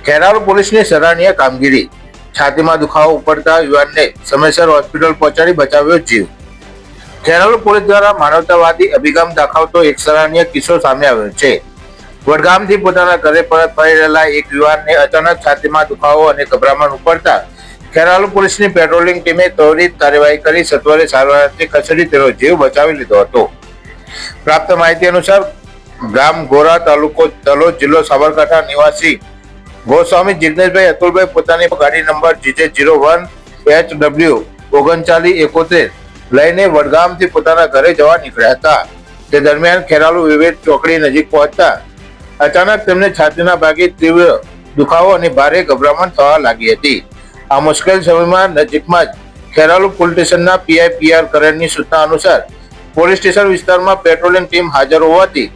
ખેરાલુ પોલીસની સરાહનીય કામગીરી. છાતીમાં દુખાવો ઉપડતા યુવાનને સમયસર હોસ્પિટલ પહોંચાડી બચાવ્યો જીવ. ખેરાલુ પોલીસ દ્વારા માનવતાવાદી અભિગમ દાખવતો એક સરાહનીય કિસ્સો સામે આવ્યો છે. વડગામથી પોતાના ઘરે પરત ફરી રહેલા એક યુવાનને અચાનક છાતીમાં દુખાવો અને ગભરામણ ઉપડતા ખેરાલુ પોલીસની પેટ્રોલિંગ ટીમે ત્વરિત કાર્યવાહી કરી સત્વરે સારવારથી ખસેડી તેનો જીવ બચાવી લીધો હતો. પ્રાપ્ત માહિતી અનુસાર ગામ ગોરા, તાલુકો તલોદ, જિલ્લો સાબરકાંઠા નિવાસી ગોસ્વામી જિગ્નેશભાઈ અતુલભાઈ પોતાની ગાડી નંબર GJ01HW 3971 લઈને વડગામથી પોતાના ઘરે જવા નીકળ્યા હતા. તે દરમિયાન ખેરાલુ વિવેક ચોકડી નજીક પહોંચતા અચાનક તેમને છાતીના ભાગે તીવ્ર દુખાવો અને ભારે ગભરામણ થવા લાગી હતી. આ મુશ્કેલ સમયમાં નજીકમાં જ ખેરાલુ પોલીસ સ્ટેશનના PI PR કરેણની સૂચના અનુસાર પોલીસ સ્ટેશન વિસ્તારમાં પેટ્રોલિંગ ટીમ હાજર હોવાથી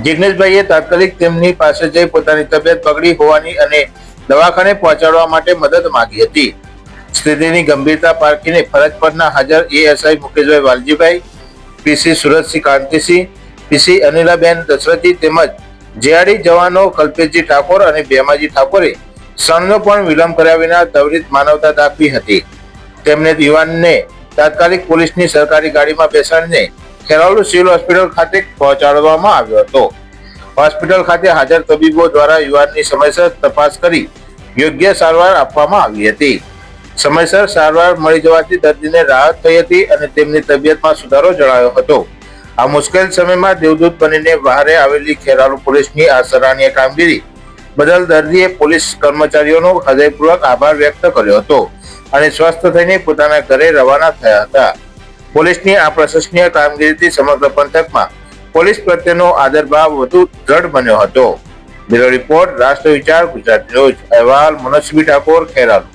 જિગ્નેશભાઈએ તાત્કાલિક તેમની પાસે જઈ પોતાની તબિયત બગડી હોવાની અને દવાખાને પહોંચાડવા માટે મદદ માંગી હતી. સ્થિતિની ગંભીરતા પારખીને ફરજ પરના હાજર ASI મુકેશભાઈ વાલજીભાઈ, PC સુરતસિંહ કાંતિસિંહ, PC અનિલાબેન દશરથી તેમજ JRD જવાનો કલ્પેશજી ઠાકોર અને ભેમાજી ઠાકોરે ક્ષણનો પણ વિલંબ કર્યા વિના ત્વરિત માનવતા દાખવી હતી. તેમને યુવાનને તાત્કાલિક પોલીસની સરકારી ગાડીમાં બેસાડીને ખેરાલુ સિવિલ હોસ્પિટલ ખાતે પહોંચાડવામાં આવ્યો હતો. હોસ્પિટલ ખાતે હાજર તબીબો દ્વારા યુવાનની સમયસર તપાસ કરી યોગ્ય સારવાર આપવામાં આવી હતી. સમયસર સારવાર મળી જવાથી દર્દીને રાહત થઈ હતી અને તેમની તબિયતમાં સુધારો જણાયો હતો. આ મુશ્કેલ સમયમાં દેવદૂત બનીને બહારે આવેલી ખેરાલુ પોલીસની આ સરાહનીય કામગીરી બદલ દર્દીએ પોલીસ કર્મચારીઓનો હૃદયપૂર્વક આભાર વ્યક્ત કર્યો હતો અને સ્વસ્થ થઈને પોતાના ઘરે રવાના થયા હતા. પોલીસની આ પ્રશંસનીય કામગીરીથી સમગ્ર પંથકમાં પોલીસ પ્રત્યેનો આદરભાવ વધુ દ્રઢ બન્યો હતો. બ્યુરો રિપોર્ટ, રાષ્ટ્ર વિચાર, ગુજરાત ન્યૂઝ. અહેવાલ મનોજસિંહ ઠાકોર, ખેરાલુ.